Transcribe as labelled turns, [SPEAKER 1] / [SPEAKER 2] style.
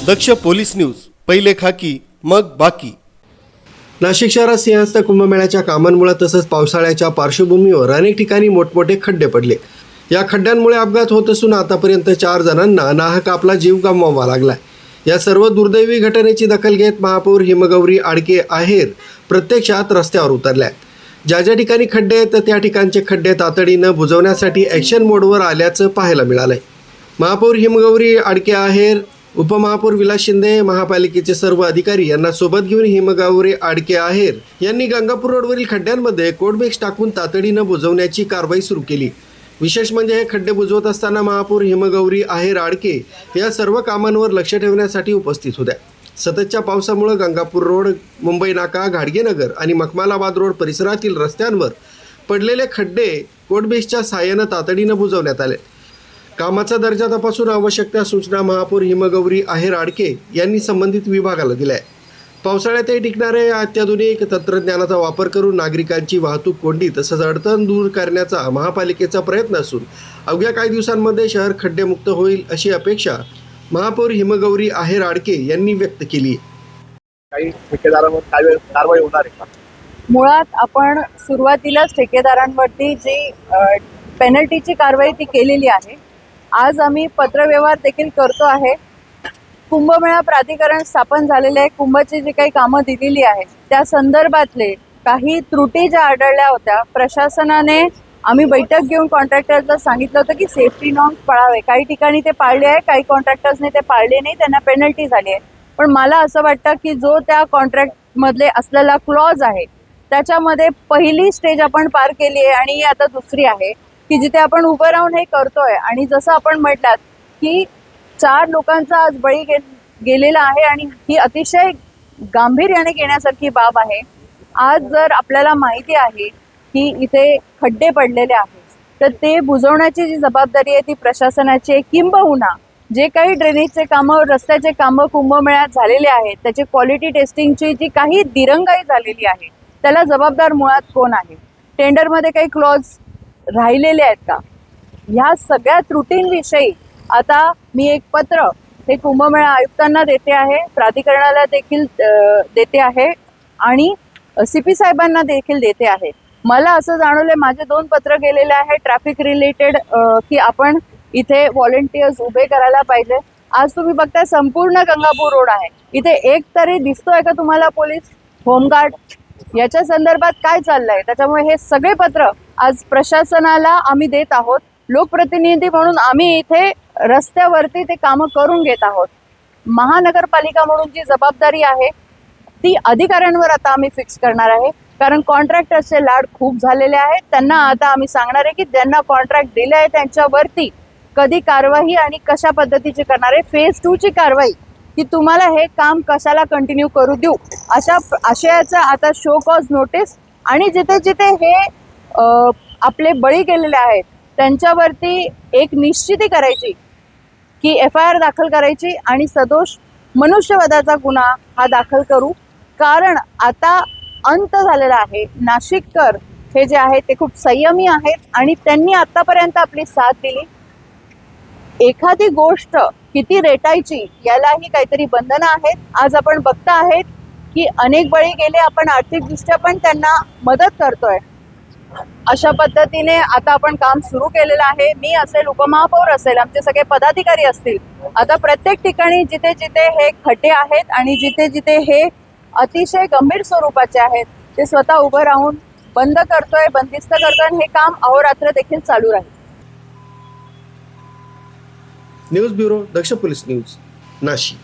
[SPEAKER 1] दक्ष police news, पहिले खाकी मग बाकी।
[SPEAKER 2] नाशिक शहरात सिंहस्थ कुंभमेळ्याच्या कामांमुळे तसंच पावसाळ्याच्या पार्श्वभूमीवर अनेक ठिकाणी मोठमोठे खड्डे पडले। या खड्ड्यांमुळे अपघात होत असून आतापर्यंत 4 जणांना नाहक आपला जीव गमवावा लागलाय। या सर्व दुर्दैवी घटनेची दखल घेत महापौर हिमगौरी आडके आहेर प्रत्यक्षात रस्त्यावर उतरल्या। ज्या ठिकाणी खड्डे आहेत त्या ठिकाणचे खड्डे तातडीनं बुजवण्यासाठी ॲक्शन मोडवर आल्याचं पाहायला मिळालंय। महापौर हिमगौरी आडके आहेर, उपमहापौर विलास शिंदे, महापालिकेचे सर्व अधिकारी यांना सोबत घेऊन हिमगौरी आडके आहेर यांनी गंगापूर रोडवरील खड्ड्यांमध्ये कोडबेक्स टाकून तातडीनं बुजवण्याची कारवाई सुरू केली। विशेष म्हणजे हे खड्डे बुजवत असताना महापौर हिमगौरी आहेर आडके या सर्व कामांवर लक्ष ठेवण्यासाठी उपस्थित होत्या। सततच्या पावसामुळे गंगापूर रोड, मुंबई नाका, घाडगेनगर आणि मखमालाबाद रोड परिसरातील रस्त्यांवर पडलेले खड्डे कोडबेक्सच्या साहाय्यानं तातडीनं बुजवण्यात आले। कामाचा दर्जा तपासून आवश्यक त्या सूचना महापौर हिमगौरी आहेर आडके यांनी संबंधित विभागाला दिल्या आहे। पावसाळ्यातही टिकणाऱ्या या अत्याधुनिक तंत्रज्ञानाचा वापर करून नागरिकांची वाहतूक कोंडी तसंच अडचण दूर करण्याचा महापालिकेचा प्रयत्न असून अवघ्या काही दिवसांमध्ये शहर खड्डेमुक्त होईल अशी अपेक्षा महापौर हिमगौरी आहेर आडके यांनी व्यक्त केली।
[SPEAKER 3] काही ठेकेदारांवर काय कारवाई होणार आहे का?
[SPEAKER 4] मुळात आपण सुरुवातीलाच ठेकेदारांवरती जी पेनल्टीची कारवाई ती केलेली आहे। आज आम्ही पत्रव्यवहार देखील करतो आहे। कुंभमेळा प्राधिकरण स्थापन झालेले आहे। कुंभाची जी काही कामं दिलेली आहेत त्या संदर्भातले काही त्रुटी ज्या आढळल्या होत्या, प्रशासनाने आम्ही बैठक घेऊन कॉन्ट्रॅक्टर्सला सांगितलं होतं की सेफ्टी नॉर्म्स पाळावे। काही ठिकाणी ते पाळले आहे, काही कॉन्ट्रॅक्टर्सने ते पाळले नाही, त्यांना पेनल्टी झाली आहे। पण मला असं वाटतं की जो त्या कॉन्ट्रॅक्टमधले असलेला क्लॉज आहे त्याच्यामध्ये पहिली स्टेज आपण पार केली आहे आणि ही आता दुसरी आहे की जिथे आपण उभं राहून हे करतोय। आणि जसं आपण म्हटलात की 4 लोकांचा आज बळी गेलेला आहे आणि ही अतिशय गांभीर्याने घेण्यासारखी बाब आहे। आज जर आपल्याला माहिती आहे की इथे खड्डे पडलेले आहेत तर ते बुजवण्याची जी जबाबदारी आहे ती प्रशासनाची आहे। किंबहुना जे काही ड्रेनेजचे कामं, रस्त्याचे कामं कुंभमेळ्यात झालेले आहेत त्याची क्वालिटी टेस्टिंगची जी काही दिरंगाई झालेली आहे त्याला जबाबदार मुळात कोण आहे? टेंडरमध्ये काही क्लॉज राहिलेले आहेत का? ह्या सगळ्या त्रुटींविषयी आता मी एक पत्र हे कुंभमेळा आयुक्तांना देते आहे, प्राधिकरणाला देखील देते आहे आणि CP साहेबांना देखील देते आहे। मला असं जाणवलंय, माझे 2 पत्र गेलेले आहे ट्रॅफिक रिलेटेड की आपण इथे व्हॉलेंटियर्स उभे करायला पाहिजे। आज तुम्ही बघताय संपूर्ण गंगापूर रोड आहे, इथे एक तरी दिसतोय का तुम्हाला पोलीस, होमगार्ड? याच्या संदर्भात काय चाललंय? त्याच्यामुळे हे सगळे पत्र आज प्रशासनाला आम्ही देत आहोत। लोकप्रतिनिधी म्हणून आम्ही इथे रस्त्यावरती ते कामं करून घेत आहोत। महानगरपालिका म्हणून जी जबाबदारी आहे ती अधिकाऱ्यांवर आता आम्ही फिक्स करणार आहे, कारण कॉन्ट्रॅक्टर्सचे लाड खूप झालेले आहेत। त्यांना आता आम्ही सांगणार आहे की ज्यांना कॉन्ट्रॅक्ट दिले आहे त्यांच्यावरती कधी कारवाई आणि कशा पद्धतीची करणार आहे, फेज 2 ची कारवाई की तुम्हाला हे काम कशाला कंटिन्यू करू देऊ अशा आशयाचा आता शो कॉज नोटीस आणि जिथे जिथे हे आपले बळी गेलेले आहेत त्यांच्यावरती एक निश्चिती करायची की FIR दाखल करायची आणि सदोष मनुष्यवधाचा गुन्हा हा दाखल करू। कारण आता अंत झालेला आहे। नाशिककर हे जे आहेत ते खूप संयमी आहेत आणि त्यांनी आतापर्यंत आपली साथ दिली। एखादी गोष्ट किती रेटायची यालाही काहीतरी बंधनं आहेत। आज आपण बघता आहेत की अनेक बळी गेले, आपण आर्थिकदृष्ट्या पण त्यांना मदत करतोय। अशा पद्धतीने आता आपण काम सुरू केलेलं आहे। मी असेल, उपमहापौर असेल, आमचे सगळे पदाधिकारी असतील, आता प्रत्येक ठिकाणी जिथे जिथे हे खड्डे आहेत आणि जिथे जिथे हे अतिशय गंभीर स्वरूपाचे आहेत ते स्वतः उभं राहून बंद करतोय, बंदिस्त करतोय आणि हे काम अहोरात्र देखील चालू राहील।
[SPEAKER 2] न्यूज ब्युरो, दक्ष पोलीस न्यूज, नाशिक।